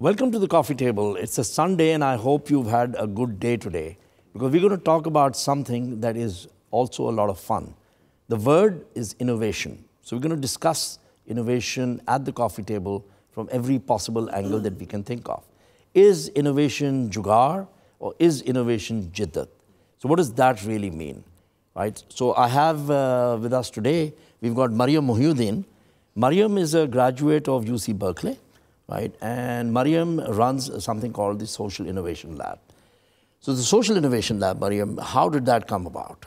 Welcome to the coffee table. It's a Sunday and I hope you've had a good day today because we're going to talk about something that is also a lot of fun. The word is innovation. So we're going to discuss innovation at the coffee table from every possible angle that we can think of. Is innovation jugaad or is innovation jiddat? So what does that really mean? Right? So I have with us today, we've got Mariam Mohiuddin. Mariam is a graduate of UC Berkeley. Right? And Mariam runs something called the Social Innovation Lab. So the Social Innovation Lab, Mariam, how did that come about?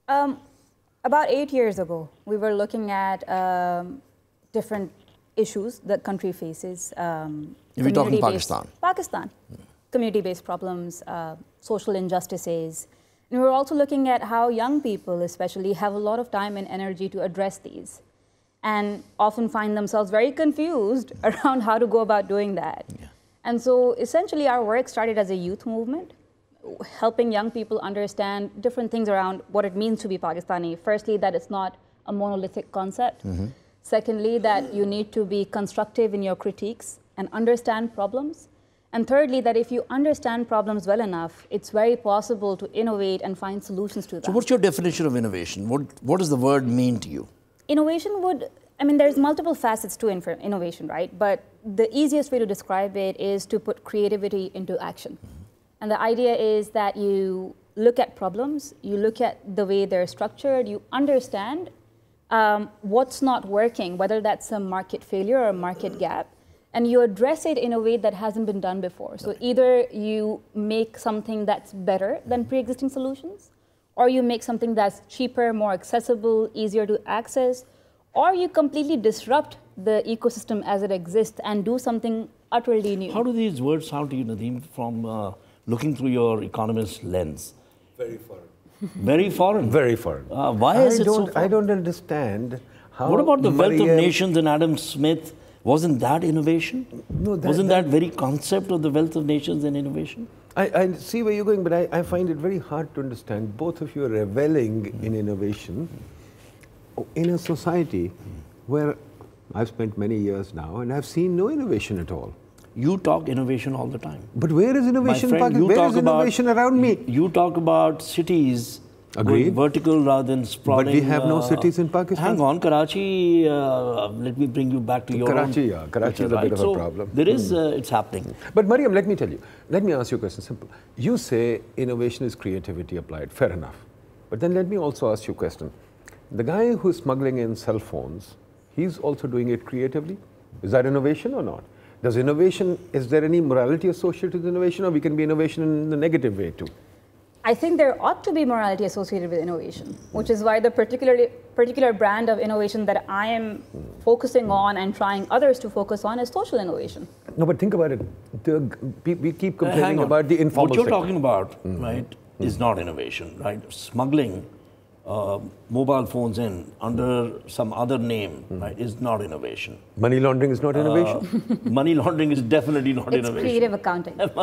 About 8 years ago, we were looking at different issues that country faces. We're talking Pakistan. Pakistan. Community-based problems, social injustices. And we were also looking at how young people especially have a lot of time and energy to address these, and often find themselves very confused around how to go about doing that. Yeah. And so essentially our work started as a youth movement, helping young people understand different things around what it means to be Pakistani. Firstly, that it's not a monolithic concept. Secondly, that you need to be constructive in your critiques and understand problems. And thirdly, that if you understand problems well enough, it's very possible to innovate and find solutions to them. So what's your definition of innovation? What does the word mean to you? Innovation would, there's multiple facets to innovation, right? But the easiest way to describe it is to put creativity into action. And the idea is that you look at problems, you look at the way they're structured, you understand what's not working, whether that's a market failure or a market gap, and you address it in a way that hasn't been done before. So either you make something that's better than pre-existing solutions, or you make something that's cheaper, more accessible, easier to access, or you completely disrupt the ecosystem as it exists and do something utterly new. How do these words sound to you, Nadeem, from looking through your economist lens? Very foreign. Very foreign? Very foreign. Why is it so foreign? I don't understand how... What about the Wealth of Nations and Adam Smith? Wasn't that innovation? No, wasn't that very concept of the Wealth of Nations and innovation? I see where you're going, but I find it very hard to understand. Both of you are reveling in innovation in a society where I've spent many years now and I've seen no innovation at all. You talk innovation all the time. But where is innovation? My friend, where is innovation around me? You talk about cities going vertical rather than sprawling. But we have no cities in Pakistan. Hang on, Karachi, let me bring you back to your Karachi, own Karachi is a bit of a problem. There is, it's happening. But Mariam, let me tell you, let me ask you a question, simple. You say innovation is creativity applied, fair enough. But then let me also ask you a question. The guy who's smuggling in cell phones, he's also doing it creatively. Is that innovation or not? Does innovation, is there any morality associated with innovation, or we can be innovation in the negative way too? I think there ought to be morality associated with innovation, which is why the particular brand of innovation that I am focusing on and trying others to focus on is social innovation. No, but think about it. We keep complaining about the informal sector. What you're talking about, right, is not innovation, right? Smuggling mobile phones in under some other name, right, is not innovation. Money laundering is not innovation? Money laundering is definitely not innovation. It's creative accounting. Look,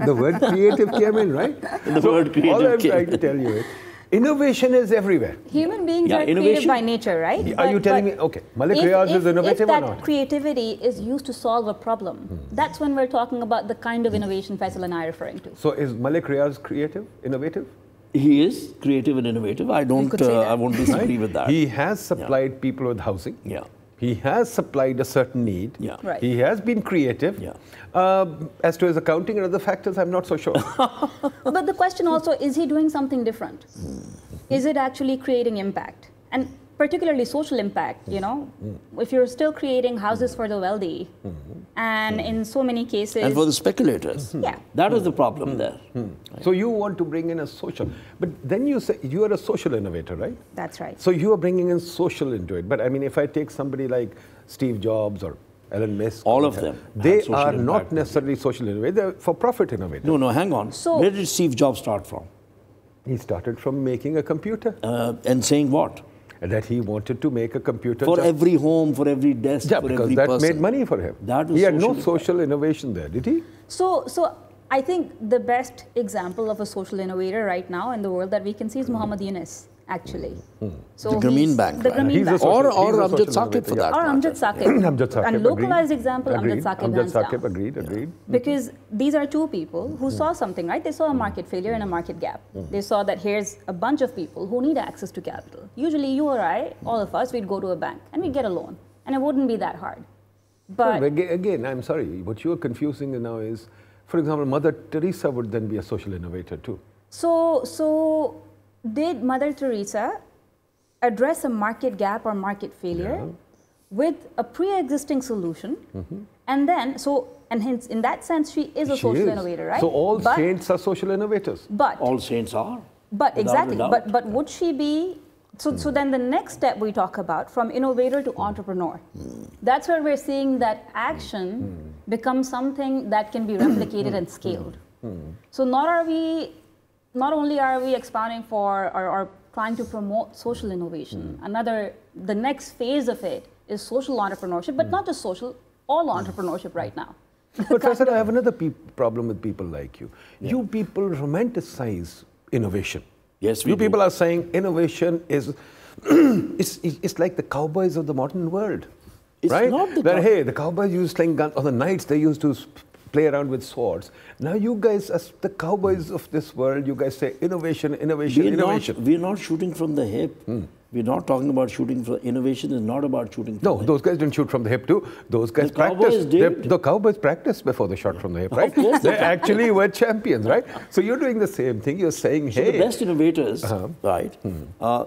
the word creative came in, right? The word creative all I'm trying to tell you is, innovation is everywhere. Human beings are creative by nature, right? Are you telling me, okay, Malik Riaz is innovative or not? If that creativity is used to solve a problem, that's when we're talking about the kind of innovation Faisal and I are referring to. So is Malik Riaz creative, innovative? He is creative and innovative. I won't disagree with that. He has supplied people with housing. Yeah. He has supplied a certain need. Yeah. Right. He has been creative. Yeah. As to his accounting and other factors, I'm not so sure. But the question also, is he doing something different? Is it actually creating impact? And particularly social impact, you know? If you're still creating houses for the wealthy, and in so many cases... And for the speculators. Yeah. That is the problem there. So you want to bring in a social... But then you say you are a social innovator, right? That's right. So you are bringing in social into it. But I mean, if I take somebody like Steve Jobs or Elon Musk... All of them. They are not necessarily social innovators. They're for-profit innovators. No, hang on. So, where did Steve Jobs start from? He started from making a computer. And saying what? That he wanted to make a computer for every home, for every desk, for every person. Because that made money for him. He had no social innovation there, did he? So I think the best example of a social innovator right now in the world that we can see is Muhammad Yunus, actually. So the Grameen Bank. The Grameen Bank. Or Amjad Saqib for that. Or Amjad Saqib. And localized example, agreed. Amjad Saqib. Amjad Saqib, agreed. Because these are two people who saw something, right? They saw a market failure and a market gap. They saw that here's a bunch of people who need access to capital. Usually you or I, all of us, we'd go to a bank and we'd get a loan. And it wouldn't be that hard. But well, again, I'm sorry, what you're confusing now is, for example, Mother Teresa would then be a social innovator too. So did Mother Teresa address a market gap or market failure with a pre-existing solution? And then, and hence, in that sense, she is a social innovator, right? So all saints are social innovators. But all saints are. But exactly. But would she be? So then the next step we talk about, from innovator to entrepreneur, that's where we're seeing that action becomes something that can be replicated and scaled. So not only are we expounding for or trying to promote social innovation, the next phase of it is social entrepreneurship, but not just social, all entrepreneurship right now. But Professor, I have another problem with people like you. You people romanticize innovation. Yes, we You do. people are saying innovation is, it's like the cowboys of the modern world. It's right? not the Where, hey, the cowboys used to sling guns, or the knights, they used to play around with swords. Now you guys, as the cowboys of this world, you guys say innovation, innovation. We're not shooting from the hip. We're not talking about shooting from innovation. Is not about shooting from the hip. Those guys didn't shoot from the hip too. Those guys The cowboys practiced. did. The cowboys practiced before they shot from the hip, right? Of course They actually were champions, right? So you're doing the same thing. You're saying, So hey. the best innovators, right,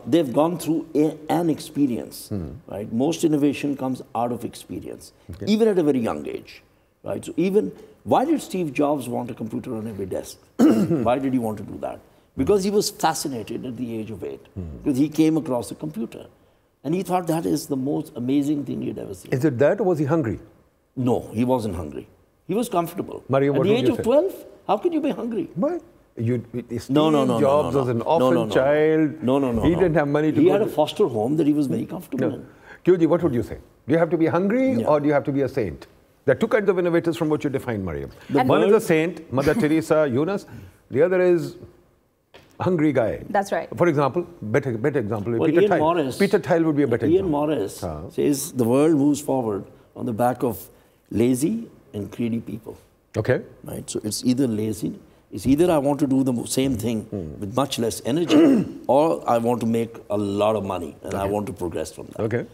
they've gone through an experience, right? Most innovation comes out of experience, even at a very young age, right? So why did Steve Jobs want a computer on every desk? Why did he want to do that? Because he was fascinated at the age of 8, because he came across a computer. And he thought that is the most amazing thing he'd ever seen. Is it that, or was he hungry? No, he wasn't hungry. He was comfortable. Mario, at what the would age you of say? 12, how can you be hungry? Why? Steve No. Jobs was an orphan child. No. He didn't have money to He go had to... a foster home that he was very comfortable in. QG, what would you say? Do you have to be hungry or do you have to be a saint? There are two kinds of innovators from what you define, Mariam. One is a saint, Mother Teresa, Yunus. The other is hungry guy. That's right. For example, better example, Well, Peter Ian Thiel. Morris, Peter Thiel would be a better Ian example. Morris says the world moves forward on the back of lazy and greedy people. Okay. Right? So it's either lazy, it's either I want to do the same thing with much less energy, or I want to make a lot of money and I want to progress from that. Okay.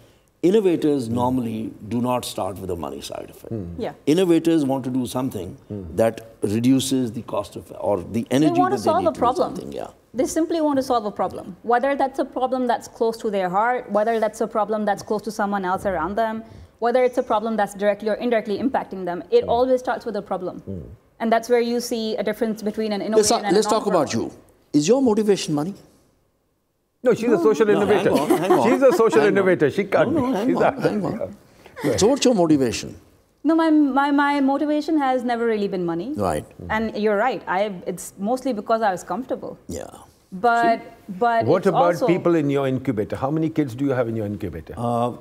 Innovators normally do not start with the money side of it. Yeah. Innovators want to do something that reduces the cost of, or the energy They want that to solve need a problem. do something. Yeah. They simply want to solve a problem. Whether that's a problem that's close to their heart, whether that's a problem that's close to someone else around them, whether it's a problem that's directly or indirectly impacting them, it always starts with a problem. And that's where you see a difference between an innovator and Let's an talk about you. Is your motivation money? No, she's a social innovator. hang on. She's a social innovator. She can't No, be. hang on. So what's your motivation? No, my motivation has never really been money. Right. And you're right. It's mostly because I was comfortable. Yeah. But What it's about also, people in your incubator? How many kids do you have in your incubator?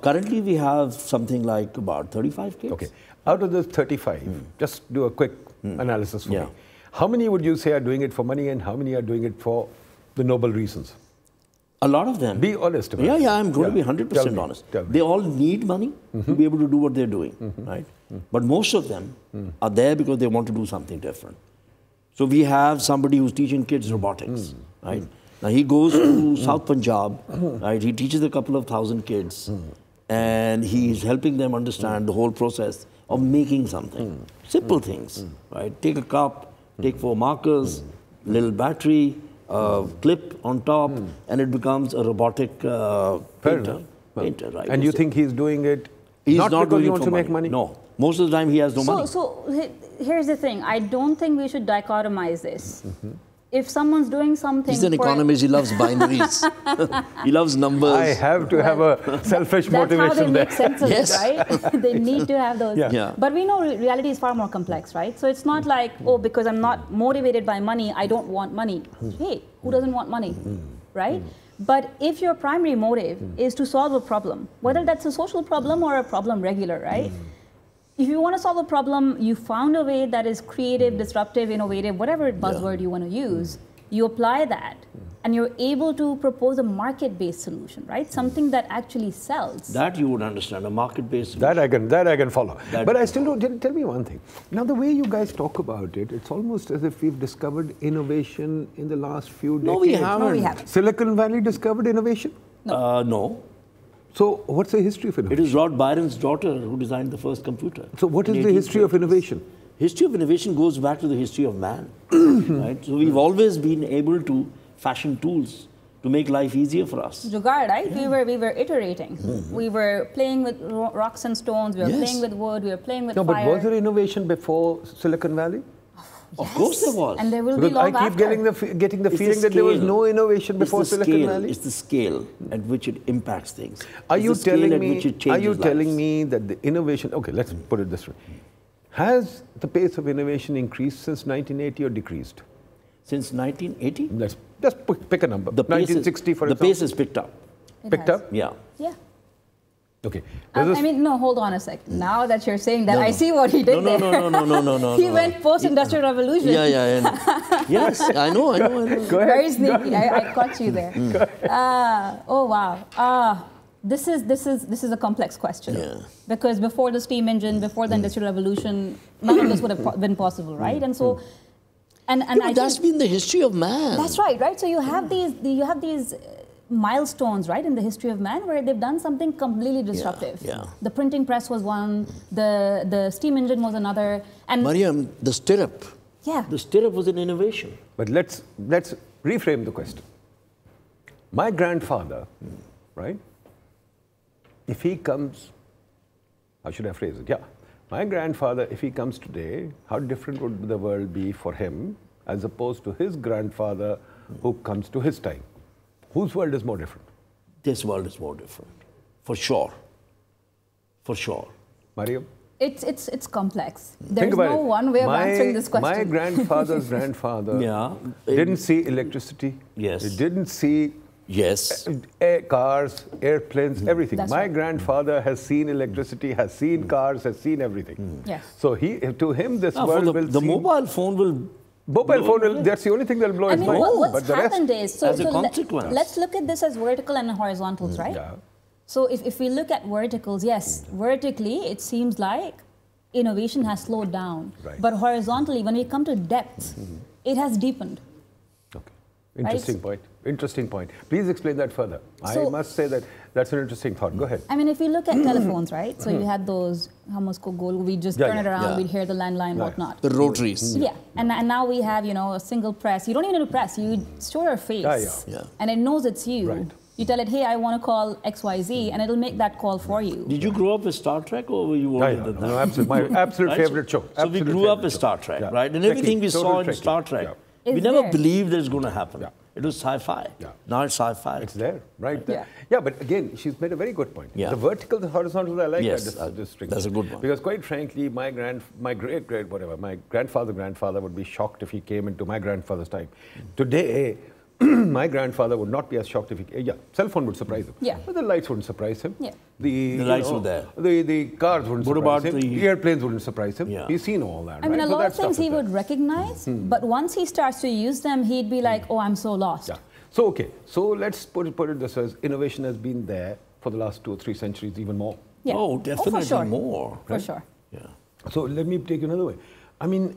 Currently, we have something like about 35 kids. Okay. Out of those 35, just do a quick analysis for me. How many would you say are doing it for money and how many are doing it for the noble reasons? A lot of them. Be honest about it. Yeah, I'm going to be 100% honest. They all need money to be able to do what they're doing, right? But most of them are there because they want to do something different. So we have somebody who's teaching kids robotics, right? Now he goes to South Punjab, right? He teaches a couple of thousand kids and he's helping them understand the whole process of making something. Simple things, right? Take a cup, take 4 markers, little battery, clip on top, and it becomes a robotic painter, right? And you think he's doing it He's not not because doing he it wants for to make money? No. Most of the time he has no money. So here's the thing. I don't think we should dichotomize this. If someone's doing something, He's an economist. He loves binaries. He loves numbers. I have to have a selfish motivation that's how they make sense of Yes. it, right? They need to have those. Yeah. But we know reality is far more complex, right? So it's not like, oh, because I'm not motivated by money, I don't want money. Hey, who doesn't want money, right? But if your primary motive is to solve a problem, whether that's a social problem or a problem regular, right? if you want to solve a problem, you found a way that is creative, disruptive, innovative, whatever buzzword you want to use, you apply that, and you're able to propose a market-based solution, right? Something that actually sells. That you would understand, a market-based solution. That I can follow. But I still don't, tell me one thing. Now, the way you guys talk about it, it's almost as if we've discovered innovation in the last few decades. No, we haven't. No, we haven't. Silicon Valley discovered innovation? No. So, what's the history of innovation? It is Lord Byron's daughter who designed the first computer. So, what is the history of innovation? History of innovation goes back to the history of man, right? So we've always been able to fashion tools to make life easier for us. Jugaad, right? Yeah. We were iterating. We were playing with rocks and stones. We were playing with wood. We were playing with fire. No, but was there innovation before Silicon Valley? Of course there was. And there will be long I keep getting the feeling that there was no innovation before Silicon Valley. It's the scale at which it impacts things. Are you telling me that the innovation, okay, let's put it this way. Has the pace of innovation increased since 1980 or decreased? Since 1980? Let's just pick a number. 1960, for example. The pace has picked up. Picked up? Yeah. Yeah. Okay. I mean, no, hold on a sec. Now that you're saying that, I see what he did there. No. He went post-industrial revolution. Yeah. Yes, I know. Go ahead. Very sneaky. I caught you there. Oh, wow. This is a complex question. Yeah. Because before the steam engine, before the industrial revolution, none of this would have been possible, right? And so, that's been the history of man. That's right. So you have these milestones, right, in the history of man where they've done something completely disruptive. Yeah. The printing press was one, the steam engine was another, and Mariam, the stirrup. Yeah. The stirrup was an innovation. But let's reframe the question. My grandfather, right? If he comes, how should I phrase it? Yeah. My grandfather, if he comes today, how different would the world be for him as opposed to his grandfather who comes to his time? Whose world is more different? This world is more different. For sure. For sure. Mariam? It's complex. There's no one way of answering this question. My grandfather's grandfather didn't see electricity. Yes. He didn't see cars, airplanes, everything. My grandfather has seen electricity, has seen cars, has seen everything. Yes. So to him, this world will the mobile phone will... That's the only thing that will blow his mind. What's happened is, as a consequence. Let's look at this as vertical and horizontals, right? Yeah. So if we look at verticals, yes, vertically it seems like innovation has slowed down. Right. But horizontally, when we come to depth, it has deepened. Okay. Interesting point. Please explain that further. So, I must say that's an interesting thought. Go ahead. I mean, if you look at telephones, right? So you had those, we just turn it around, we'd hear the landline, whatnot. The rotaries. Yeah. And now we have, a single press. You don't even need to press. You show your face. Yeah. And it knows it's you. Right. You tell it, hey, I want to call XYZ, and it'll make that call for you. Did you grow up with Star Trek, or were you older than that? No, absolutely. My absolute favorite show. So we grew up with Star Trek, right? And everything we saw in Star Trek, we never believed that it's going to happen. It was sci-fi. Now it's sci-fi. It's there, right there. Yeah, but again, she's made a very good point. The vertical, the horizontal, I like that distinction. That's a good one. Because quite frankly, my grandfather would be shocked if he came into my grandfather's time. Today, my grandfather would not be as shocked if he... cell phone would surprise him. Yeah. But the lights wouldn't surprise him. Yeah. The lights were there. The cars wouldn't surprise him. The airplanes wouldn't surprise him. Yeah. He's seen all that, I mean, a lot of things he would recognize, but once he starts to use them, he'd be like, oh, I'm so lost. Yeah. So, okay. So, let's put it this as innovation has been there for the last 2 or 3 centuries, even more. Yeah. Oh, definitely for sure. more. For sure. Yeah. So, let me take you another way. I mean,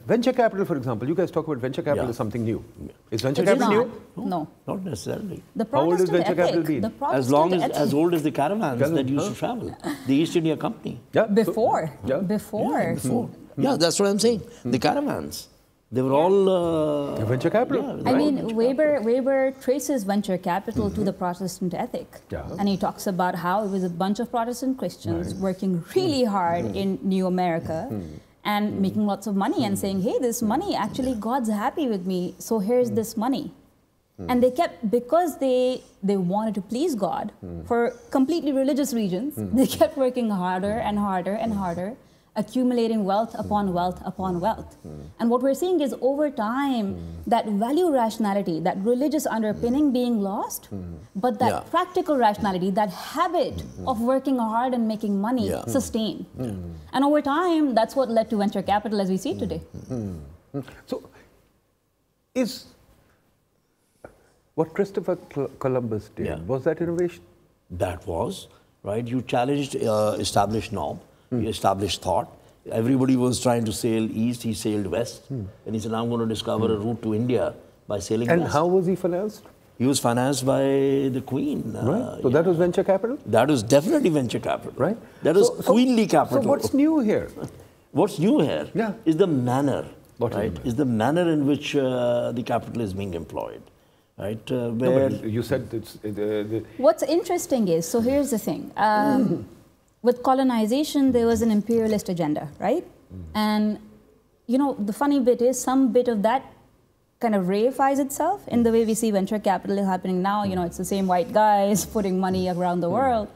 venture capital, for example, you guys talk about venture capital as something new. Is venture capital new? No. Not necessarily. How old has venture capital been? As old as the caravans that used to travel. The East India Company. Yeah. Before. Yeah, that's what I'm saying. The caravans. They were all... venture capital. Yeah, I mean, Weber traces venture capital to the Protestant ethic. Yeah. And he talks about how it was a bunch of Protestant Christians working really hard in New America and making lots of money and saying, hey, this money, actually God's happy with me, so here's this money. And they kept, because they wanted to please God for completely religious reasons, they kept working harder and harder and harder accumulating wealth upon wealth upon wealth. And what we're seeing is over time, that value rationality, that religious underpinning being lost, but that practical rationality, that habit of working hard and making money sustained. And over time, that's what led to venture capital as we see it today. So, is what Christopher Columbus did, was that innovation? That was, right? You challenged established norm, you established thought. Everybody was trying to sail east, he sailed west. And he said, I'm going to discover a route to India by sailing west. And how was he financed? He was financed by the Queen. Right. So that was venture capital? That was definitely venture capital. Right. That was queenly capital. So what's new here? What's new here is the manner, right? Is the manner in which the capital is being employed. Right, where you said it's... What's interesting is, so here's the thing. With colonization, there was an imperialist agenda, right? And, you know, the funny bit is some bit of that kind of reifies itself in the way we see venture capital happening now. You know, it's the same white guys putting money around the world.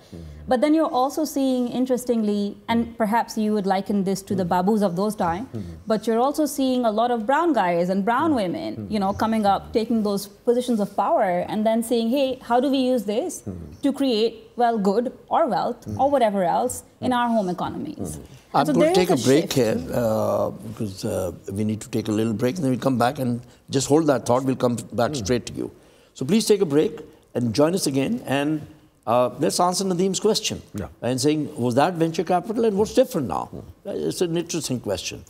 But then you're also seeing, interestingly, and perhaps you would liken this to the babus of those times, but you're also seeing a lot of brown guys and brown women, you know, coming up, taking those positions of power and then saying, hey, how do we use this to create, well, good or wealth or whatever else in our home economies? I'm going to take a break here because we need to take a little break and then we'll come back and just hold that thought. We'll come back straight to you. So please take a break and join us again and let's answer Nadeem's question and saying, was that venture capital and what's different now? It's an interesting question.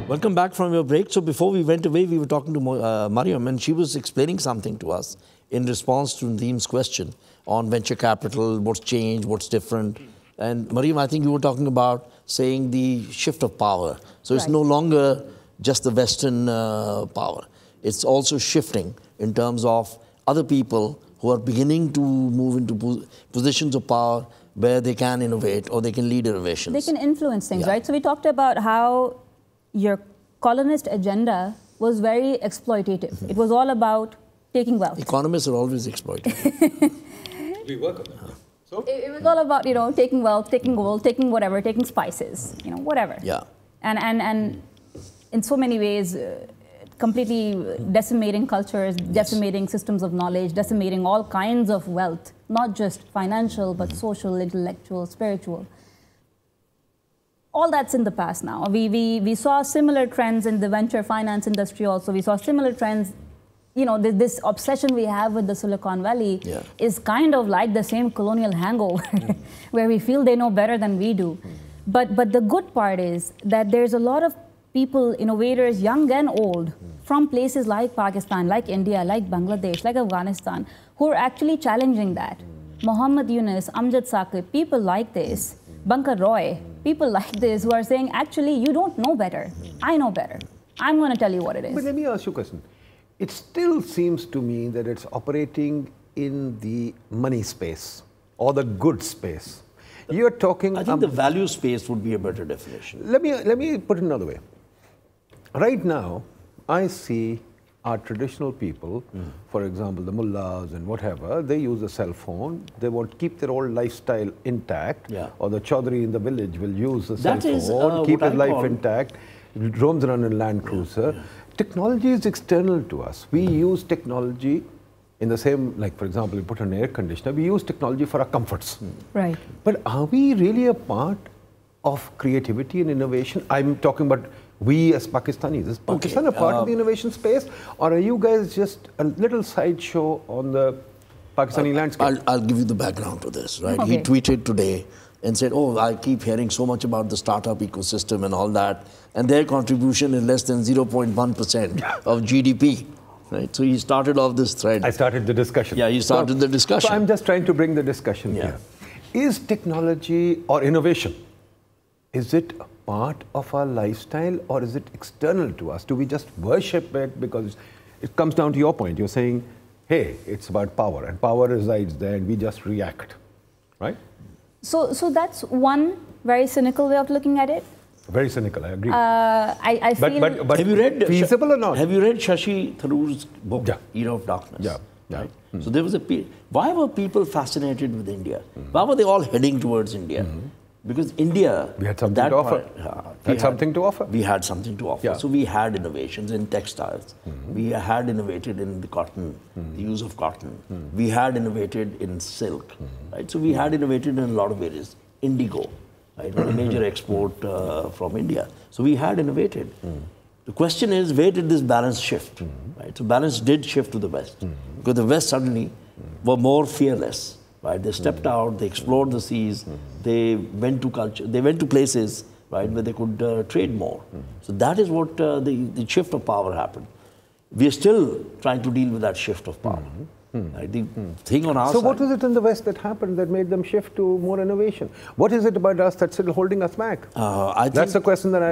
Welcome back from your break. So before we went away, we were talking to Mariam and she was explaining something to us in response to Nadeem's question on venture capital, what's changed, what's different. And Mariam, I think you were talking about saying the shift of power. So it's no longer just the Western power. It's also shifting in terms of other people who are beginning to move into positions of power where they can innovate or they can lead innovations. They can influence things, right? So we talked about how your colonist agenda was very exploitative. It was all about taking wealth. Economists are always exploitive. We work on that. So? It was all about, you know, taking wealth, taking gold, taking whatever, taking spices, you know, whatever. Yeah. And in so many ways, completely decimating cultures, decimating systems of knowledge, decimating all kinds of wealth, not just financial, but social, intellectual, spiritual. All that's in the past now. We saw similar trends in the venture finance industry also. We saw similar trends. You know, this obsession we have with the Silicon Valley is kind of like the same colonial hangover where we feel they know better than we do. But the good part is that there's a lot of people, innovators, young and old, from places like Pakistan, like India, like Bangladesh, like Afghanistan, who are actually challenging that. Muhammad Yunus, Amjad Saqib, people like this, Bankar Roy, people like this who are saying, actually, you don't know better. I know better. I'm going to tell you what it is. But let me ask you a question. It still seems to me that it's operating in the money space or the good space. You're talking... I think the value space would be a better definition. Let me put it another way. Right now, I see our traditional people, for example, the mullahs and whatever, they use a cell phone. They want to keep their old lifestyle intact. Or the chaudhary in the village will use a cell phone, keep his life intact, roams around in Land Cruiser. Technology is external to us. We use technology in the same, like for example, we put an air conditioner, we use technology for our comforts. Right. But are we really a part of creativity and innovation? I'm talking about we as Pakistanis. Is Pakistan a part of the innovation space? Or are you guys just a little sideshow on the Pakistani landscape? I'll give you the background to this, right? He tweeted today and said, oh, I keep hearing so much about the startup ecosystem and all that, and their contribution is less than 0.1% of GDP. Right? So he started off this thread. I started the discussion. Yeah, you started the discussion. So I'm just trying to bring the discussion here. Is technology or innovation, is it a part of our lifestyle or is it external to us? Do we just worship it? Because it comes down to your point. You're saying, hey, it's about power and power resides there and we just react, right? So that's one very cynical way of looking at it. Very cynical, I agree. I feel... But have you read feasible or not? Have you read Shashi Tharoor's book, Era of Darkness? right? So there was why were people fascinated with India? Why were they all heading towards India? Because India, we had something to offer. We had something to offer. We had something to offer. Yeah. So we had innovations in textiles. We had innovated in the cotton, the use of cotton. We had innovated in silk, right? So we had innovated in a lot of areas. Indigo, right? A major export from India. So we had innovated. The question is, where did this balance shift? Right? So balance did shift to the West. Because the West suddenly were more fearless. Right? They stepped out, they explored the seas, they went to places, right, where they could trade more. So that is what the shift of power happened. We are still trying to deal with that shift of power. Right? The thing on our side. So what was it in the West that happened that made them shift to more innovation? What is it about us that's still holding us back? That's the question that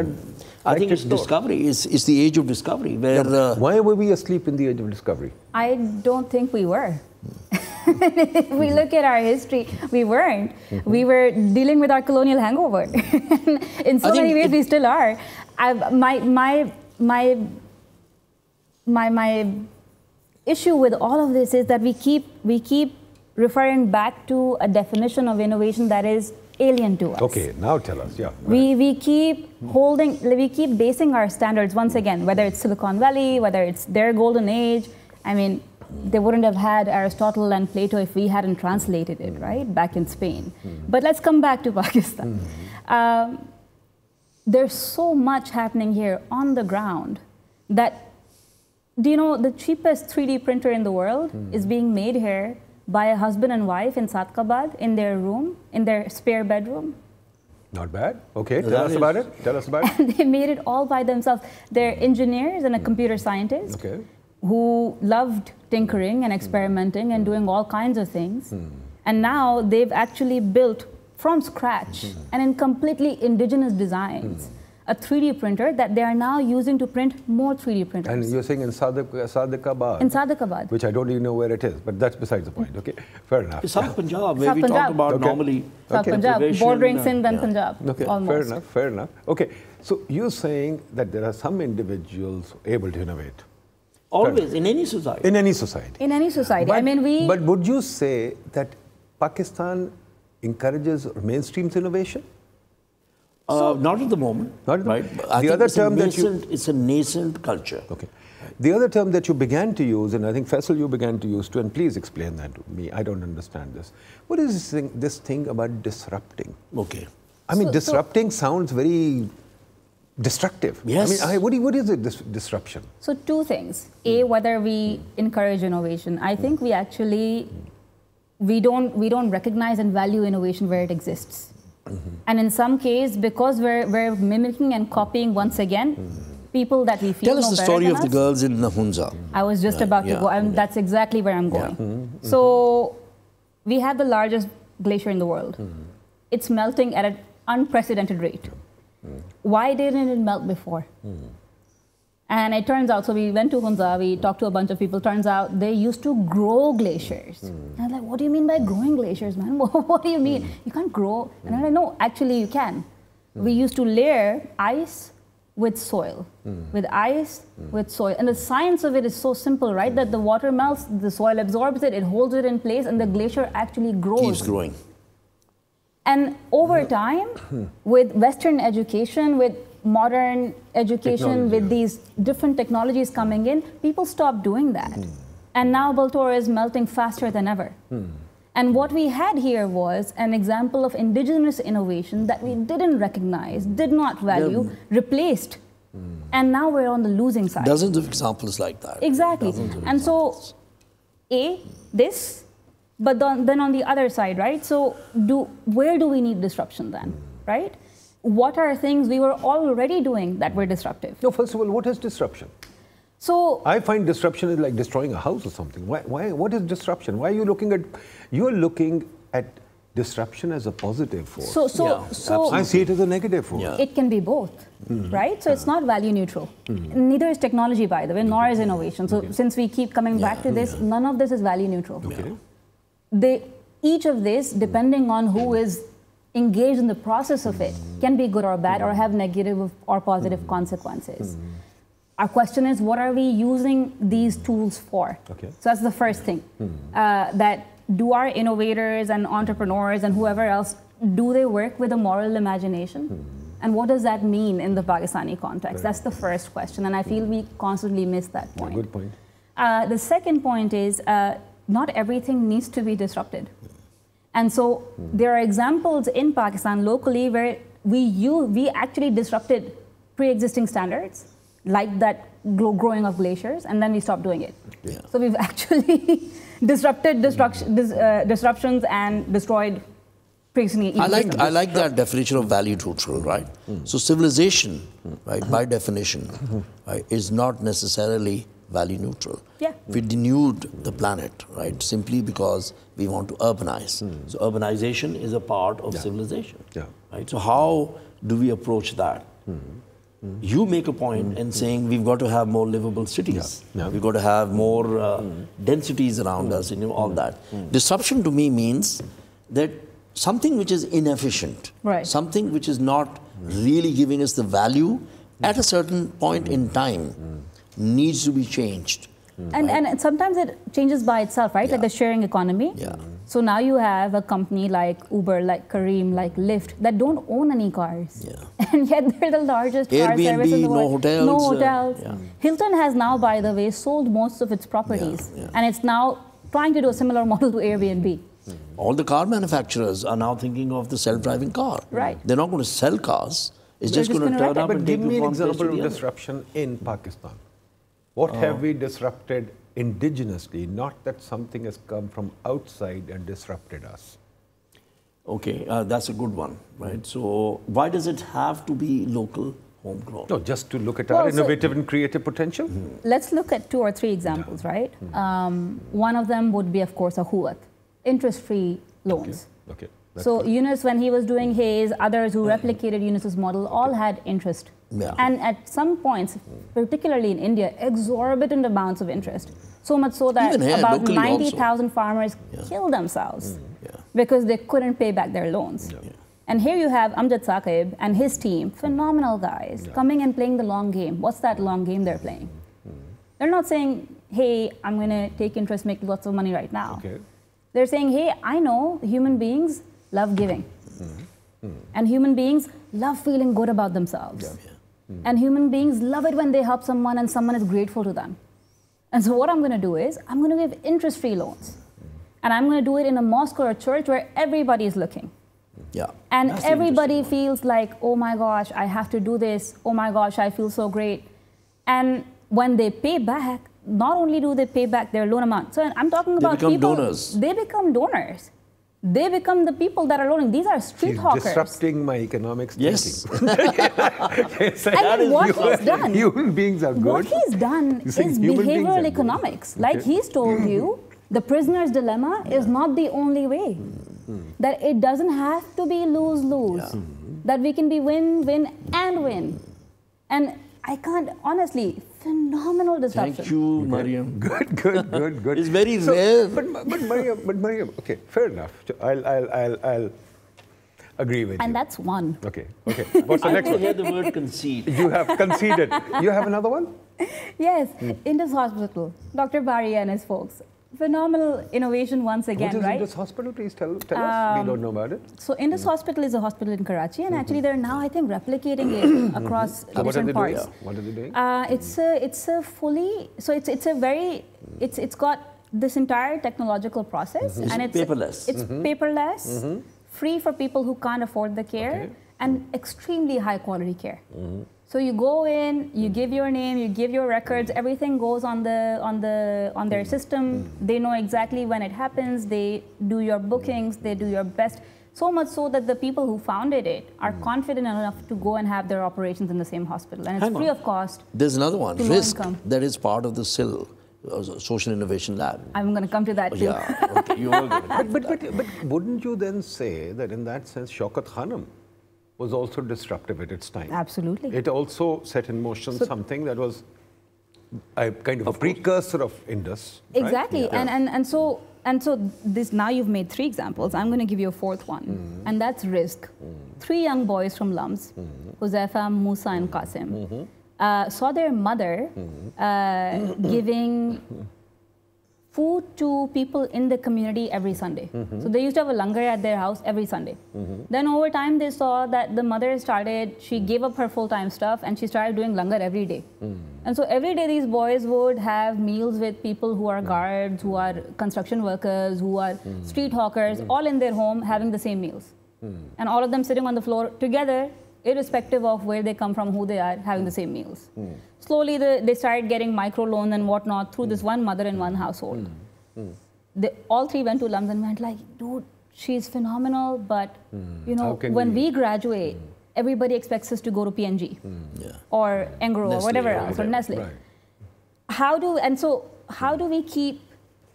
I think it's discovery. It's the age of discovery. Where why were we asleep in the age of discovery? I don't think we were. If we look at our history, we weren't. We were dealing with our colonial hangover. In so many ways, we still are. My issue with all of this is that we keep referring back to a definition of innovation that is alien to us. Okay, now tell us. Yeah. We keep basing our standards once again, whether it's Silicon Valley, whether it's their golden age. I mean, they wouldn't have had Aristotle and Plato if we hadn't translated it, right, back in Spain. But let's come back to Pakistan. There's so much happening here on the ground that, do you know, the cheapest 3D printer in the world is being made here by a husband and wife in Sadqabad in their room, in their spare bedroom. Not bad. Okay, tell us about it. Tell us about it. And they made it all by themselves. They're engineers and a computer scientist. Okay. Who loved tinkering and experimenting and doing all kinds of things. And now they've actually built from scratch and in completely indigenous designs a 3D printer that they are now using to print more 3D printers. And you're saying in Sadqabad? In Sadqabad. Which I don't even know where it is, but that's besides the point. Okay, fair enough. South Punjab, where we talk about normally. South Punjab, bordering Sindh and Punjab. Okay, almost. Fair enough. Okay, so you're saying that there are some individuals able to innovate. Always, in any society. In any society. In any society. But, But would you say that Pakistan encourages mainstream innovation? Not at the moment. Not at the right? moment. The other term it's a nascent culture. Okay. The other term that you began to use, and I think Faisal you began to use too, and please explain that to me. I don't understand this. What is this thing about disrupting? Okay. I mean, disrupting sounds very destructive. Yes. I mean, what is it, this disruption? So two things. A, whether we encourage innovation. I think we actually, we don't recognize and value innovation where it exists. And in some case, because we're mimicking and copying once again, people that we feel Tell us the story of the girls in Hunza. I was just about to go, and that's exactly where I'm going. So we have the largest glacier in the world. It's melting at an unprecedented rate. Why didn't it melt before? And it turns out, so we went to Hunza, we talked to a bunch of people, turns out they used to grow glaciers. And I'm like, what do you mean by growing glaciers, man? What do you mean? You can't grow. And I'm like, no, actually you can. We used to layer ice with soil, with ice, with soil. And the science of it is so simple, right? That the water melts, the soil absorbs it, it holds it in place, and the glacier actually grows. Keeps growing. And over time, with Western education, with modern education, with these different technologies coming in, people stopped doing that. And now Baltoro is melting faster than ever. And what we had here was an example of indigenous innovation that we didn't recognize, did not value, replaced. And now we're on the losing side. Dozens of examples like that. Exactly. And so, this, but then on the other side, right? So where do we need disruption then, right? What are things we were already doing that were disruptive? No, first of all, what is disruption? So I find disruption is like destroying a house or something. Why? What is disruption? Why are you looking at? You're looking at disruption as a positive force. So I see it as a negative force. Yeah. It can be both, right? So it's not value neutral. Neither is technology, by the way, nor is innovation. So since we keep coming back to this, none of this is value neutral. Each of this, depending on who is engaged in the process of it, can be good or bad or have negative or positive consequences. Our question is, what are we using these tools for? Okay. So that's the first thing. That do our innovators and entrepreneurs and whoever else, do they work with a moral imagination? And what does that mean in the Pakistani context? That's the first question. And I feel we constantly miss that point. Good point. The second point is not everything needs to be disrupted. And so there are examples in Pakistan locally where we actually disrupted pre-existing standards, like that growing of glaciers, and then we stopped doing it. Yeah. So we've actually disrupted disruptions and destroyed pre-existing. I like that definition of value neutral, right? So civilization, right, by definition, right, is not necessarily value neutral. Yeah. We denuded the planet, right, simply because we want to urbanize. So urbanization is a part of civilization, right? So how do we approach that? You make a point in saying we've got to have more livable cities. We've got to have more densities around us, all that. Disruption to me means that something which is inefficient, something which is not really giving us the value at a certain point in time needs to be changed. And sometimes it changes by itself, right? Like the sharing economy. So now you have a company like Uber, like Careem, like Lyft that don't own any cars. And yet they're the largest car service in the world. No hotels. Hilton has now, by the way, sold most of its properties. And it's now trying to do a similar model to Airbnb. All the car manufacturers are now thinking of the self-driving car. Right. They're not going to sell cars. It's just going to turn up and take you from place to the other. But give me an example of disruption in Pakistan. What have we disrupted indigenously, not that something has come from outside and disrupted us? Okay, that's a good one, right? So why does it have to be local, homegrown? No, just to look at our innovative and creative potential. Let's look at 2 or 3 examples, right? One of them would be, of course, Akhuwat, interest-free loans. Okay. So Yunus, when he was doing his, others who replicated Yunus's model, all had interest. And at some points, particularly in India, exorbitant amounts of interest. So much so that about 90,000 farmers killed themselves because they couldn't pay back their loans. And here you have Amjad Saqib and his team, phenomenal guys, coming and playing the long game. What's that long game they're playing? They're not saying, hey, I'm going to take interest, make lots of money right now. They're saying, hey, I know human beings love giving. And human beings love feeling good about themselves. And human beings love it when they help someone and someone is grateful to them. And so what I'm going to do is, I'm going to give interest-free loans. And I'm going to do it in a mosque or a church where everybody is looking. And everybody feels like, oh my gosh, I have to do this. Oh my gosh, I feel so great. And when they pay back, not only do they pay back their loan amount. So I'm talking about people. They become donors. They become donors. They become the people that are loaning. These are street hawkers. Disrupting my economics thinking. And what he's done, human beings are good. What he's done is behavioral economics. Like he's told you, the prisoner's dilemma is not the only way. That it doesn't have to be lose-lose. That we can be win, win, and win. And I can't, honestly, phenomenal disruption. Thank you, Mariam. Good. It's very rare. But Mariam, okay, fair enough. I'll agree with you. And that's one. Okay. What's the next one? I hear the word concede. You have conceded. You have another one? Yes, Indus Hospital, Dr. Bari and his folks. Phenomenal innovation once again, right? What is Indus Hospital? Please tell us. We don't know about it. So Indus Hospital is a hospital in Karachi, and actually they're now, I think, replicating it across different parts. What are they doing? It's a fully, so it's a very, it's got this entire technological process, and it's paperless. It's paperless, free for people who can't afford the care, and extremely high quality care. So you go in, you give your name, you give your records, everything goes on their system. They know exactly when it happens. They do your bookings. They do your best. So much so that the people who founded it are confident enough to go and have their operations in the same hospital, and it's free of cost. There's another one, Rizq, that is part of the SIL, Social Innovation Lab. I'm going to come to that too. Okay, you are going to But wouldn't you then say that in that sense, Shaukat Khanum was also disruptive at its time? Absolutely. It also set in motion something that was a kind of a precursor of Indus. Exactly, right? And so this, now you've made 3 examples. I'm going to give you a 4th one, and that's Rizq. 3 young boys from Lums, Huzaifa, Musa, and Qasim. saw their mother giving food to people in the community every Sunday. So they used to have a langar at their house every Sunday. Then over time they saw that the mother she gave up her full-time stuff and she started doing langar every day. And so every day these boys would have meals with people who are guards, who are construction workers, who are street hawkers, all in their home having the same meals. And all of them sitting on the floor together, irrespective of where they come from, who they are, having the same meals. Slowly, they started getting micro loans and whatnot through this one mother in one household. All three went to Lums and went like, dude, she's phenomenal, but you know, when we graduate, everybody expects us to go to P&G or Engro or whatever else, or Nestle. Right. How do we keep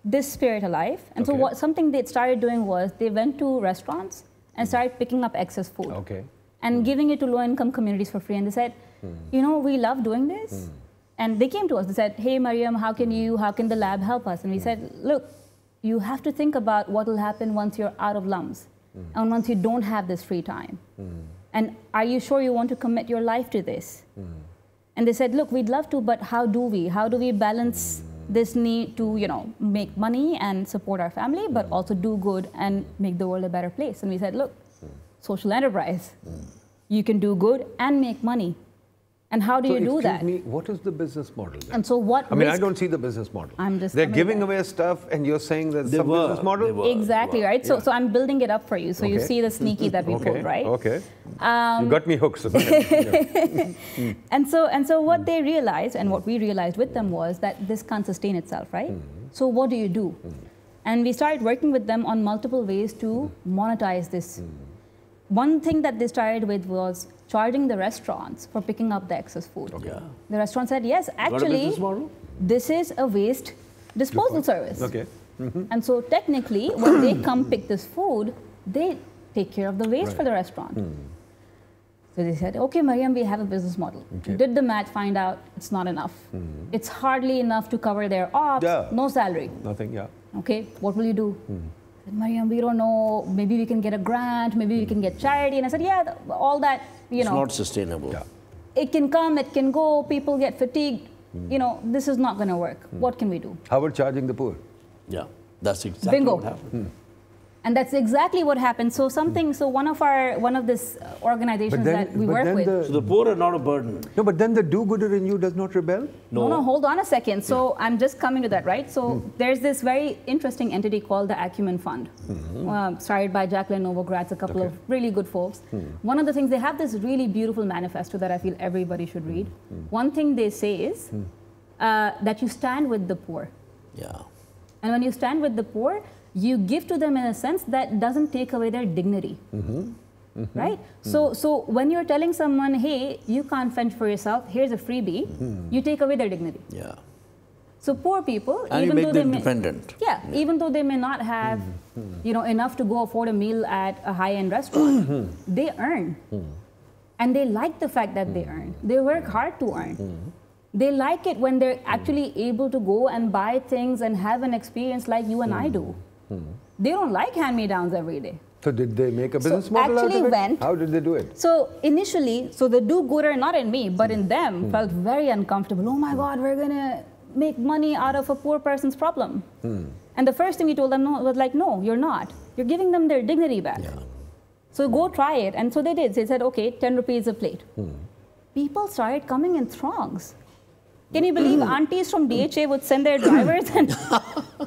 this spirit alive? And so something they started doing was they went to restaurants and started picking up excess food. And giving it to low-income communities for free. And they said, you know, we love doing this. And they came to us. They said, hey, Mariam, how can the lab help us? And we said, look, you have to think about what will happen once you're out of Lums and once you don't have this free time. And are you sure you want to commit your life to this? And they said, look, we'd love to, but how do we? How do we balance this need to, you know, make money and support our family, but also do good and make the world a better place? And we said, look, social enterprise. You can do good and make money. And how do you do that? Excuse me, what is the business model then? And so what? I mean, I don't see the business model. They're giving away stuff and you're saying there's some business model? Exactly, right? So I'm building it up for you. So you see the sneaky that we pulled, right? You got me hooked. So and so what they realized and what we realized with them was that this can't sustain itself, right? So what do you do? And we started working with them on multiple ways to monetize this. One thing that they started with was charging the restaurants for picking up the excess food. The restaurant said, yes, actually, this is a waste disposal service. And so technically, when they come pick this food, they take care of the waste for the restaurant. So they said, okay, Mariam, we have a business model. Did the math, find out it's not enough. It's hardly enough to cover their ops, no salary. Nothing, Okay, what will you do? Mariam, we don't know, maybe we can get a grant, maybe we can get charity. And I said, yeah, all that, you know. It's not sustainable. It can come, it can go, people get fatigued. You know, this is not going to work. What can we do? How about charging the poor? Yeah, that's exactly what happened. And that's exactly what happened. So one of this organizations that we work with. So the poor are not a burden. No, but then the do-gooder in you does not rebel? No, hold on a second. So I'm just coming to that, right? So there's this very interesting entity called the Acumen Fund, started by Jacqueline Novogratz, a couple of really good folks. One of the things, they have this really beautiful manifesto that I feel everybody should read. One thing they say is that you stand with the poor. And when you stand with the poor, you give to them in a sense that doesn't take away their dignity, right? So when you're telling someone, hey, you can't fend for yourself, here's a freebie, you take away their dignity. So poor people, and even you though make them dependent. Even though they may not have, you know, enough to go afford a meal at a high-end restaurant, they earn, and they like the fact that they earn. They work hard to earn. They like it when they're actually able to go and buy things and have an experience like you and I do. They don't like hand-me-downs every day. So did they make a business model out of it? How did they do it? So initially, the do-gooder, not in me, but in them, felt very uncomfortable. Oh my God, we're going to make money out of a poor person's problem. And the first thing we told them was like, no, you're not. You're giving them their dignity back. So go try it. And so they did. They said, okay, 10 rupees a plate. People started coming in throngs. Can you believe aunties from DHA would send their drivers? And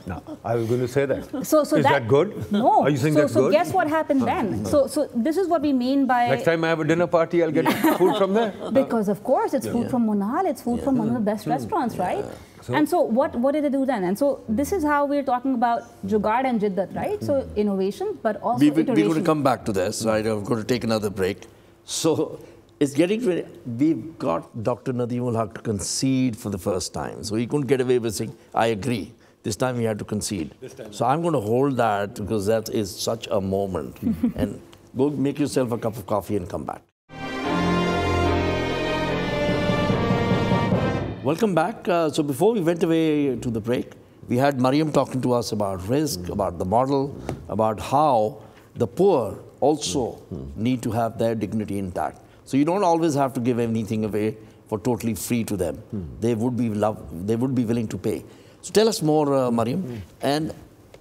no, I was going to say that. Is that good? No. Are you saying that's good? So guess what happened then? So this is what we mean by... Next time I have a dinner party, I'll get food from there. Because of course, it's food from Monal, it's food from one of the best restaurants, right? And so what did they do then? And so this is how we're talking about Jugaad and Jiddat, right? So innovation, but also iteration. We're going to come back to this, right? I'm going to take another break. So it's getting to it. We've got Dr. Nadeemul Haq to concede for the first time. So he couldn't get away with saying, I agree. This time he had to concede. So I'm going to hold that because that is such a moment. And go make yourself a cup of coffee and come back. Welcome back. So before we went away to the break, we had Mariam talking to us about Rizq, about the model, about how the poor also need to have their dignity intact. So you don't always have to give anything away. for totally free to them. They would be willing to pay. So tell us more, Mariam. And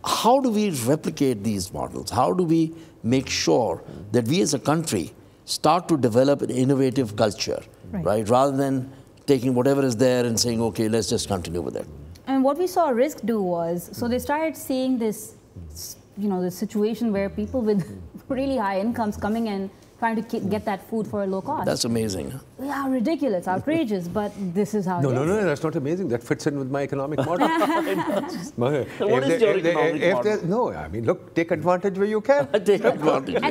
how do we replicate these models? How do we make sure that we as a country start to develop an innovative culture, right? Rather than taking whatever is there and saying, okay, let's just continue with it. And what we saw Rizq do was, so they started seeing this, this situation where people with really high incomes coming in, trying to get that food for a low cost. That's amazing. Huh? Yeah, ridiculous, outrageous, but this is how it is. No, that's not amazing. That fits in with my economic model. So what is your economic model? No, I mean, look, take advantage where you can. Take advantage.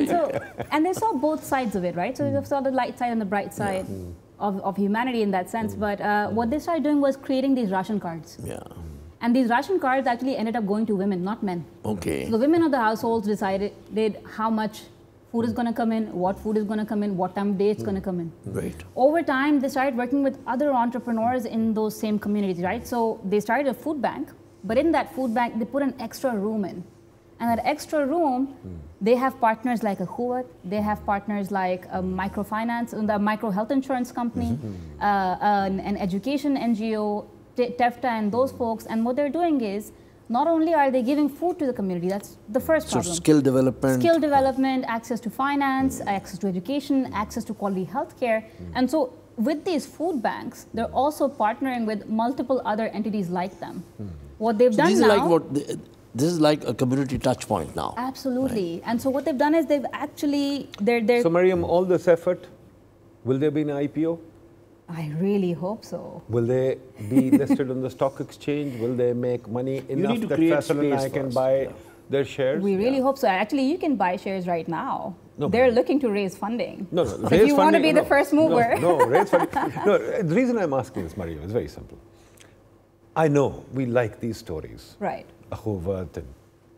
And they saw both sides of it, right? So they saw the light side and the bright side of humanity in that sense. But what they started doing was creating these ration cards. Yeah. And these ration cards actually ended up going to women, not men. Okay. So the women of the households decided how much food is going to come in, what food is going to come in, what time of day it's going to come in. Right. Over time, they started working with other entrepreneurs in those same communities, right? So they started a food bank, but in that food bank, they put an extra room in. And that extra room, they have partners like Akhuwat, they have partners like a microfinance, the micro health insurance company, an education NGO, TEFTA and those folks. And what they're doing is, not only are they giving food to the community, that's the first problem. So skill development. Skill development, access to finance, access to education, access to quality healthcare. And so with these food banks, they're also partnering with multiple other entities like them. What they've done now... This is like a community touch point now. Absolutely. Right. And so what they've done is they've actually... So Mariam, all this effort, will there be an IPO? I really hope so. Will they be listed on the stock exchange? Will they make money enough that Faisal and I can buy their shares? We really hope so. Actually, you can buy shares right now. No, they're looking to raise funding. No, if you want to be the first mover. No, raise funding. No, the reason I'm asking this, Mariam, is very simple. I know we like these stories. Right. Akhuwat and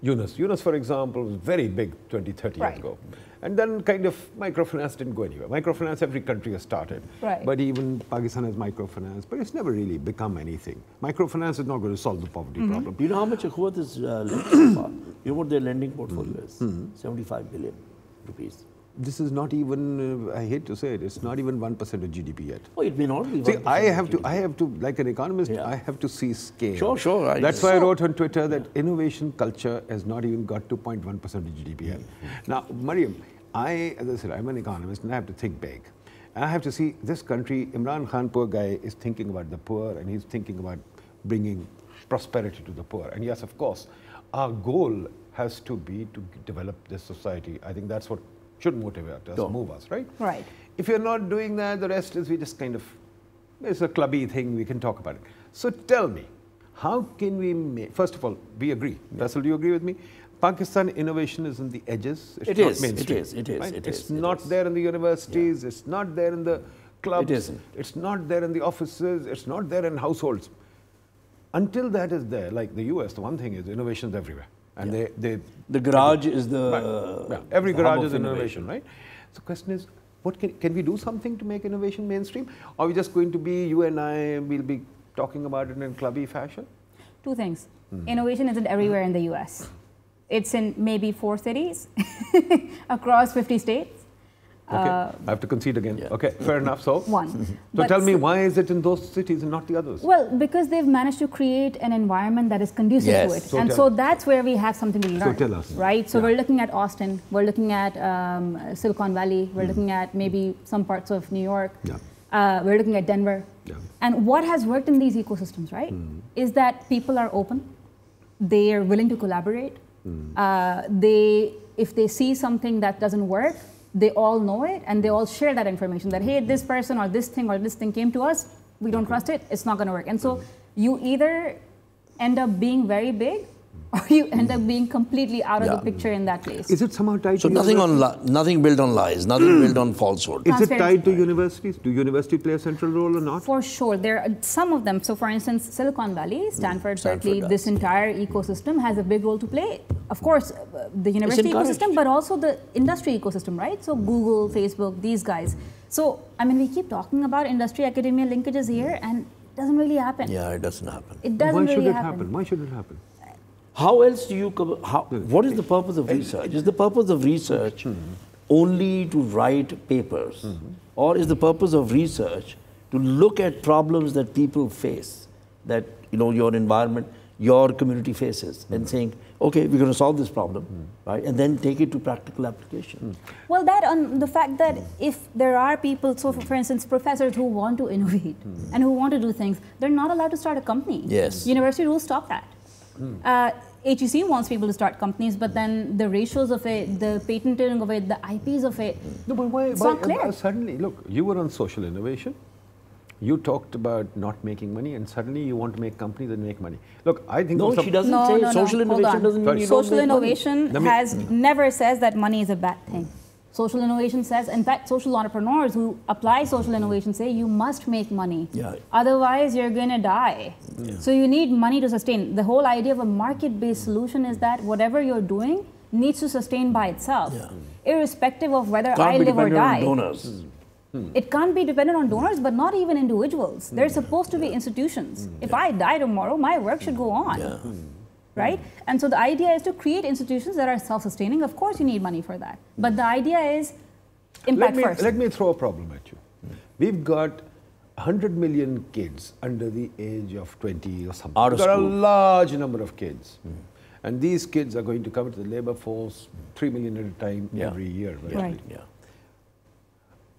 Yunus. Yunus, for example, was very big 20, 30 years ago. And then kind of microfinance didn't go anywhere. Microfinance, every country has started. Right. But even Pakistan has microfinance, but it's never really become anything. Microfinance is not going to solve the poverty problem. You know how much Akhuwat is lending so far? You know what their lending portfolio is? 75 billion rupees. This is not even, I hate to say it, it's not even 1% of GDP yet. Oh, it may not be 1%. See, I have to, like an economist, I have to see scale. Sure. That's why I wrote on Twitter that innovation culture has not even got to 0.1% of GDP yet. Now, Mariam, as I said, I'm an economist and I have to think big. And I have to see this country, Imran Khan, poor guy, is thinking about the poor and he's thinking about bringing prosperity to the poor. And yes, of course, our goal has to be to develop this society. I think that's what should motivate us, move us, right? Right. If you're not doing that, the rest is we just kind of, it's a clubby thing, we can talk about it. So tell me, how can we make, first of all, we agree. Faisal, do you agree with me? Pakistan innovation is in the edges. It is. It's not there in the universities, it's not there in the clubs, it isn't. It's not there in the offices, it's not there in households. Until that is there, like the US, the one thing is innovation is everywhere. And the garage is the... Every garage is innovation, right? So the question is, what can we do something to make innovation mainstream? Or are we just going to be, you and I, we'll be talking about it in clubby fashion? Two things. Innovation isn't everywhere in the US. It's in maybe 4 cities across 50 states. Okay, I have to concede again. Yeah. Okay, fair enough. So, So tell me, why is it in those cities and not the others? Well, because they've managed to create an environment that is conducive to it. So and so that's where we have something to learn. So tell us. Right? So we're looking at Austin, we're looking at Silicon Valley, we're looking at maybe some parts of New York, we're looking at Denver. And what has worked in these ecosystems, right, is that people are open, they are willing to collaborate, if they see something that doesn't work, they all know it and they all share that information that, hey, this person or this thing came to us, we don't trust it, it's not going to work. And so you either end up being very big or you end up being completely out of the picture in that place. Is it somehow tied to nothing built on lies, nothing built on falsehood. Is it tied to universities? Do universities play a central role or not? For sure. There are some of them. So for instance, Silicon Valley, Stanford, Berkeley, this entire ecosystem has a big role to play. Of course, the university ecosystem, but also the industry ecosystem, right? So Google, Facebook, these guys. So, I mean, we keep talking about industry-academia linkages here and it doesn't really happen. Yeah, it doesn't happen. It doesn't really happen. Why should it happen? How else do you cover, what is the purpose of research? Is the purpose of research only to write papers? Or is the purpose of research to look at problems that people face, that your environment, your community faces, and saying, okay, we're going to solve this problem, right? And then take it to practical application. Well, that on the fact that if there are people, so for instance, professors who want to innovate and who want to do things, they're not allowed to start a company. Yes. University rules stop that. HEC wants people to start companies, but then the ratios of it, the patenting of it, the IPs of it, No, but why, it's not clear. Suddenly, look, you were on social innovation. You talked about not making money, and suddenly you want to make companies and make money. Look, I think No, she doesn't say social innovation doesn't mean you don't Social make money. innovation never says that money is a bad thing. Social innovation says, in fact, social entrepreneurs who apply social innovation say you must make money. Yeah. Otherwise, you're going to die. Yeah. So you need money to sustain. The whole idea of a market-based solution is that whatever you're doing needs to sustain by itself, irrespective of whether I live or die. On donors. It can't be dependent on donors, but not even individuals. They're supposed to be institutions. If I die tomorrow, my work should go on. Yeah. Right? And so the idea is to create institutions that are self-sustaining. Of course, you need money for that. But the idea is impact first. Let me throw a problem at you. We've got 100 million kids under the age of 20 or something. Out of We've got a school. large number of kids. And these kids are going to come into the labor force, 3 million at a time every year. Right. Yeah.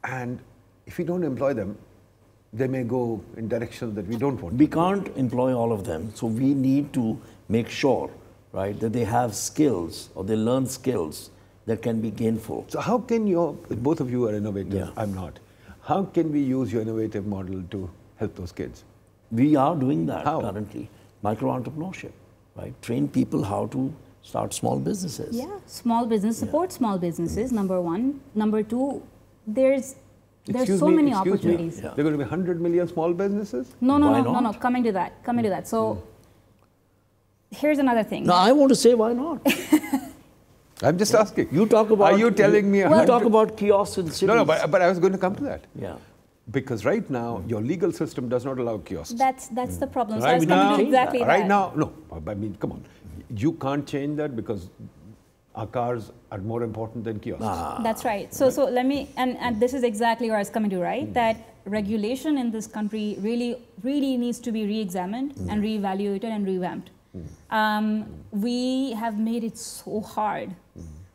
And if we don't employ them, they may go in directions that we don't want. We can't employ all of them, so we need to make sure, right, that they have skills or they learn skills that can be gainful. So how can both of you are innovators, I'm not. How can we use your innovative model to help those kids? We are doing that How? currently. Micro-entrepreneurship, right? Train people how to start small businesses. Yeah, small business, support small businesses, number one. Number two, there's so many opportunities. There are going to be 100 million small businesses? No, Why not? coming to that. So here's another thing. Now, I want to say, why not? I'm just asking. You talk about... Are you telling me... You talk about kiosks in cities. No, but I was going to come to that. Yeah. Because right now, your legal system does not allow kiosks. That's the problem. So I Right was coming to now, exactly right that. now, no. I mean, come on. You can't change that because our cars are more important than kiosks. That's right. So let me, and this is exactly where I was coming to, right? That regulation in this country really needs to be re-examined and re-evaluated and revamped. We have made it so hard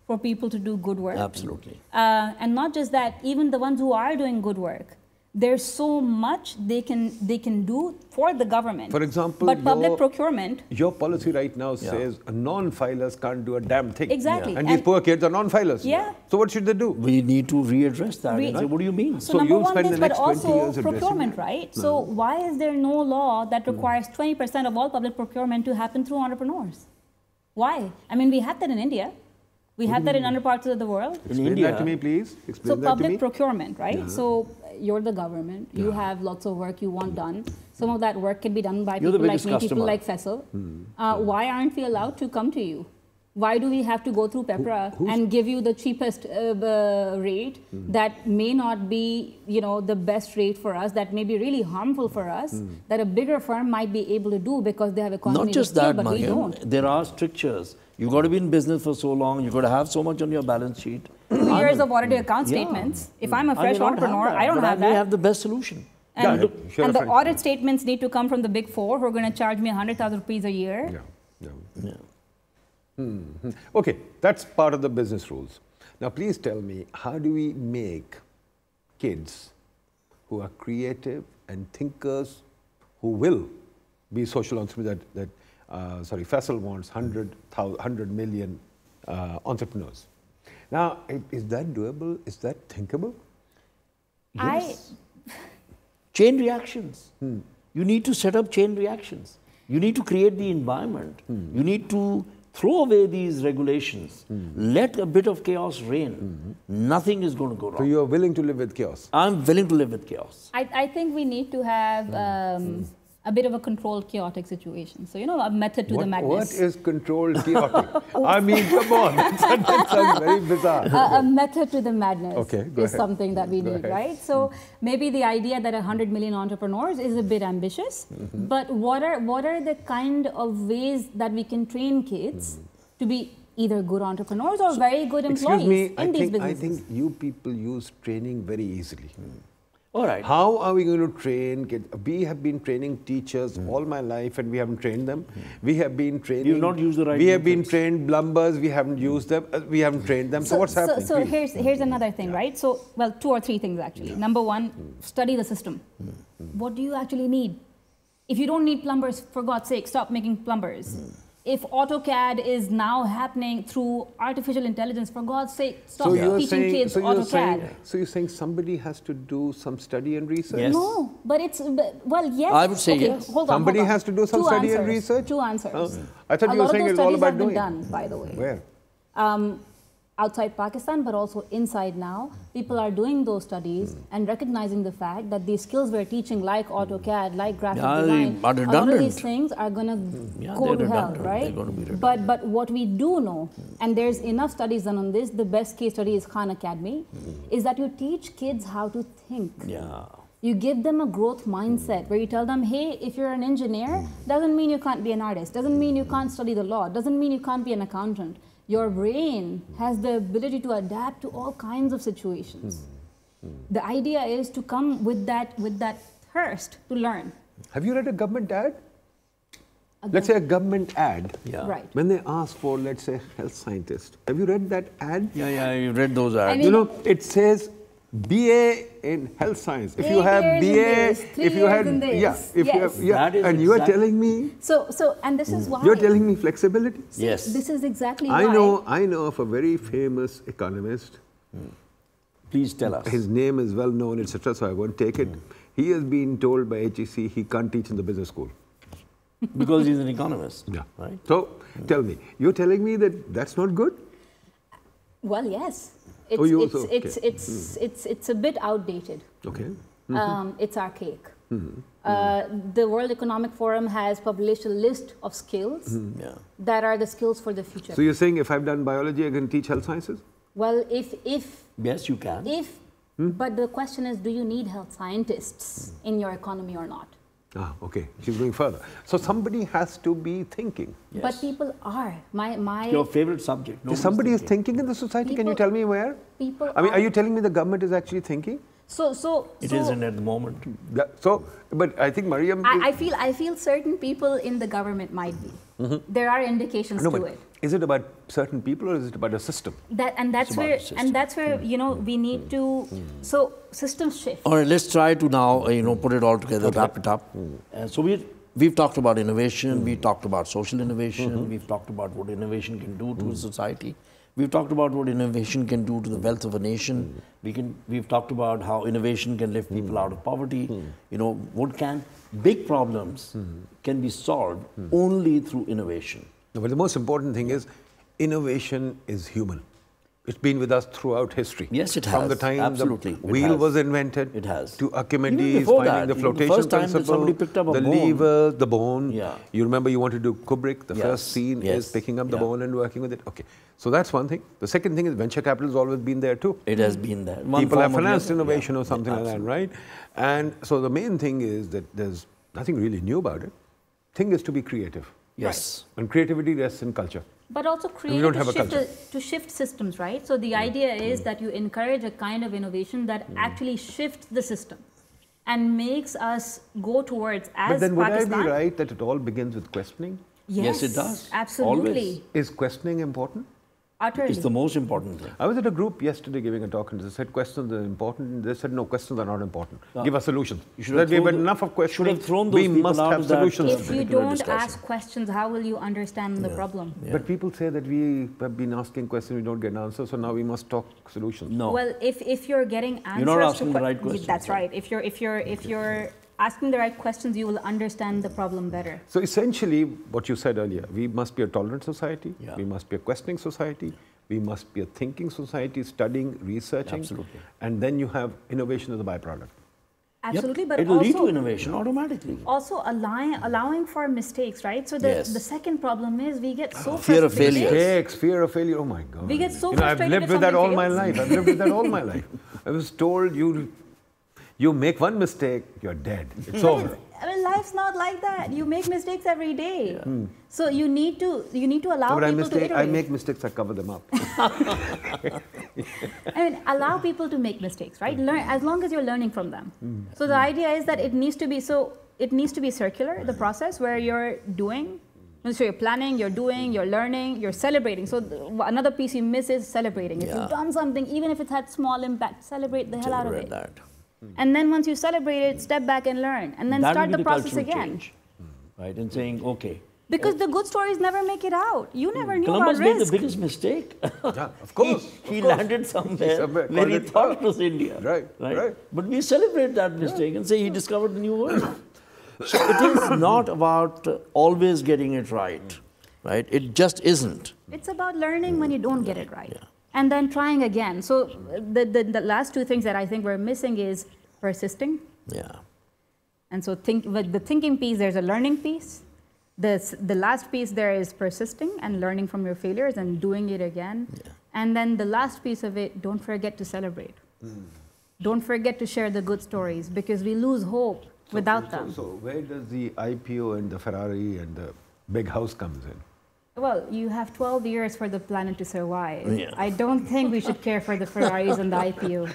for people to do good work. Absolutely. And not just that, even the ones who are doing good work, there's so much they can do for the government. For example, but public procurement. Your policy right now says non-filers can't do a damn thing. Exactly. And these poor kids are non-filers. Yeah. So what should they do? We need to readdress that and say, what do you mean? So number you'll one spend is, the but next 20 also years addressing procurement, it. right? So why is there no law that requires 20% of all public procurement to happen through entrepreneurs? Why? I mean, we have that in India. We have that in other parts of the world. Explain that to me, please. Explain So that to me. public procurement, right? So you're the government. You have lots of work you want done. Some of that work can be done by people like me, people like Faisal. Why aren't we allowed to come to you? Why do we have to go through PEPRA and give you the cheapest rate that may not be, the best rate for us, that may be really harmful for us, that a bigger firm might be able to do because they have economies Not just of scale, that, but we Mariam. don't. There are strictures. You've got to be in business for so long. You've got to have so much on your balance sheet. 2 years of audited account statements. If I'm a fresh entrepreneur, I don't have But I may that. have the best solution. And the audit statements need to come from the big four who are going to charge me 100,000 rupees a year. Okay, that's part of the business rules. Now, please tell me, how do we make kids who are creative and thinkers who will be social entrepreneurs Faisal wants 100 million entrepreneurs. Now, is that doable? Is that thinkable? Yes. Chain reactions. You need to set up chain reactions. You need to create the environment. You need to throw away these regulations. Let a bit of chaos reign. Nothing is going to go wrong. So you are willing to live with chaos? I'm willing to live with chaos. I think we need to have a bit of a controlled chaotic situation. So, a method to the madness. What is controlled chaotic? I mean, come on, that sounds very bizarre. A method to the madness go is ahead. something that we need, right? So maybe the idea that 100 million entrepreneurs is a bit ambitious, but what are the kind of ways that we can train kids to be either good entrepreneurs or very good employees Excuse me, in these businesses? I think you people use training very easily. All right. How are we going to train kids? We have been training teachers all my life and we haven't trained them. We have been training... You've not used the right We have been methods. trained plumbers, we haven't used them, we haven't trained them. So what's happening? So Please. here's another thing, right? So, well, 2 or 3 things actually. Number one, study the system. What do you actually need? If you don't need plumbers, for God's sake, stop making plumbers. If AutoCAD is now happening through artificial intelligence, for God's sake, stop teaching kids AutoCAD. So you're saying somebody has to do some study and research? Yes. No, but well, yes. I would say okay, yes. Hold on, Somebody hold on. has to do some 2 study and answers, research? 2 answers. Oh. I thought you were saying it's all about doing. A lot of those studies have been done, by the way. Where? Outside Pakistan, but also inside now, people are doing those studies and recognizing the fact that these skills we're teaching, like AutoCAD, like graphic design, are a lot of these redundant. things are going to go they're to hell, redundant. right? They're going to be redundant. But what we do know, and there's enough studies done on this, the best case study is Khan Academy, is that you teach kids how to think. Yeah. You give them a growth mindset where you tell them, hey, if you're an engineer, doesn't mean you can't be an artist, doesn't mean you can't study the law, doesn't mean you can't be an accountant. Your brain has the ability to adapt to all kinds of situations. The idea is to come with that thirst to learn. Have you read a government ad? Let's say a government ad. Yeah. Right. When they ask for, let's say, health scientist. Have you read that ad? Yeah, you read those ads. I mean, You know, it says BA in health science. If 8 you have years in BA, this, 3 if you had, years in this. yeah, if you Yes. have, yeah, That is and you are exact- telling me, So, and this is why. you're telling me flexibility. Yes. This is exactly I why. know of a very famous economist. Please tell us. His name is well known, etc. So I won't take it. He has been told by HEC he can't teach in the business school. Because he's an economist. Yeah. Right? So tell me, you're telling me that that's not good? Well, yes. Oh, you also- It's a bit outdated. Okay. It's archaic. The World Economic Forum has published a list of skills Yeah. that are the skills for the future. So you're saying if I've done biology, I can teach health sciences? Well, if Yes, you can. but the question is, do you need health scientists in your economy or not? Ah, okay. She's going further. So somebody has to be thinking. Yes. But people are. My Your favorite subject. If Nobody's somebody is thinking in the society, can you People- tell me where? people I mean, are you telling me the government is actually thinking? It isn't at the moment. Yeah, so, but I think Mariam... I feel certain people in the government might be. There are indications No, to but it. is it about certain people or is it about a system? It's about the system. That's where we need to. So systems shift. All right, let's try to now, put it all together, wrap it up. So we've talked about innovation, we've talked about social innovation, we've talked about what innovation can do to a society. We've talked about what innovation can do to the wealth of a nation. We've talked about how innovation can lift people out of poverty. Big problems can be solved only through innovation. No, but the most important thing is innovation is human. It's been with us throughout history. Yes, it has. From the time Absolutely. the wheel was invented, It has. to Even Archimedes before finding that, the the flotation first time that principle, somebody picked up a the bone. lever, the bone. Yeah. You remember you wanted to do Kubrick, the Yes, first scene yes, is picking up the yeah. bone and working with it. Okay, so that's one thing. The second thing is venture capital has always been there too. It has been there. One People have form or the financed other. innovation Yeah, or something like that, absolutely. right? And so the main thing is that there's nothing really new about it. Thing is to be creative. Yes. And creativity rests in culture. But also we don't have a create to shift systems, right? So the idea is that you encourage a kind of innovation that actually shifts the system and makes us go towards, as But then would Pakistan. I be right that it all begins with questioning? Yes, it does. Absolutely. Always. Is questioning important? Utterly. It's the most important thing. I was at a group yesterday giving a talk and they said questions are important. They said no, questions are not important. Give us solutions. You should have That we've thrown had enough of questioning. should have thrown those we people must out have of that solutions. If you particular don't discussion. ask questions, how will you understand the problem? Yeah. But people say that we have been asking questions, we don't get answers, so now we must talk solutions. No. Well, if you're getting answers, not asking to the right questions, That's right? right. If you're asking the right questions, you will understand the problem better. So essentially, what you said earlier, we must be a tolerant society, Yeah. we must be a questioning society, we must be a thinking society, studying, researching, Absolutely. and then you have innovation as a byproduct. Absolutely, Yep. but It'll lead to also innovation automatically. allowing for mistakes, right? So the Yes. second problem is we get so Fear of frustrated. failure. Mistakes, fear of failure, oh my God. We get so I've frustrated lived if with that all something my fails. life. I've lived with that all my life. I was told you make one mistake, you're dead. It's over. I mean, life life's not like that. You make mistakes every day. So you need to allow people to iterate. I make mistakes, I cover them up. I mean, allow people to make mistakes, right? Learn as long as you're learning from them. So the idea is that it needs to be circular, the process where you're doing. So you're planning, you're doing, you're learning, you're celebrating. So another piece you miss is celebrating. If you've done something, even if it's had small impact, celebrate the hell out of it. That. And then once you celebrate it, step back and learn. And then start the process again. Change, right? And saying, okay. Because the good stories never make it out. You never knew Columbus about made Rizq. the biggest mistake. Yeah, of course. He landed somewhere where he thought it was India. Right. But we celebrate that mistake and say he discovered the new world. So it is not about always getting it right. It just isn't. It's about learning when you don't get it right. And then trying again. So the last two things that I think we're missing is persisting. Yeah. And so with the thinking piece, there's a learning piece. The last piece there is persisting and learning from your failures and doing it again. Yeah. And then the last piece of it, don't forget to celebrate. Don't forget to share the good stories, because we lose hope without them. So where does the IPO and the Ferrari and the big house comes in? Well, you have 12 years for the planet to survive. Yeah. I don't think we should care for the Ferraris and the IPO.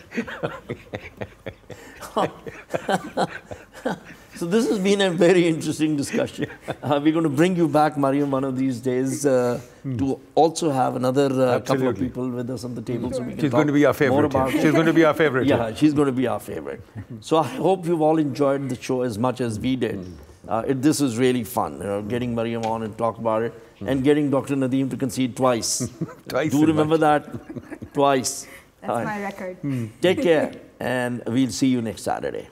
So this has been a very interesting discussion. We're going to bring you back, Mariam, one of these days to also have another couple of people with us on the table. So we can She's going to be our favorite. She's going to be our favorite. Yeah, she's going to be our favorite. So I hope you've all enjoyed the show as much as we did. This was really fun, getting Mariam on and talk about it, and getting Dr. Nadeem to concede twice. Do remember that? Twice. That's my record. Take care, and we'll see you next Saturday.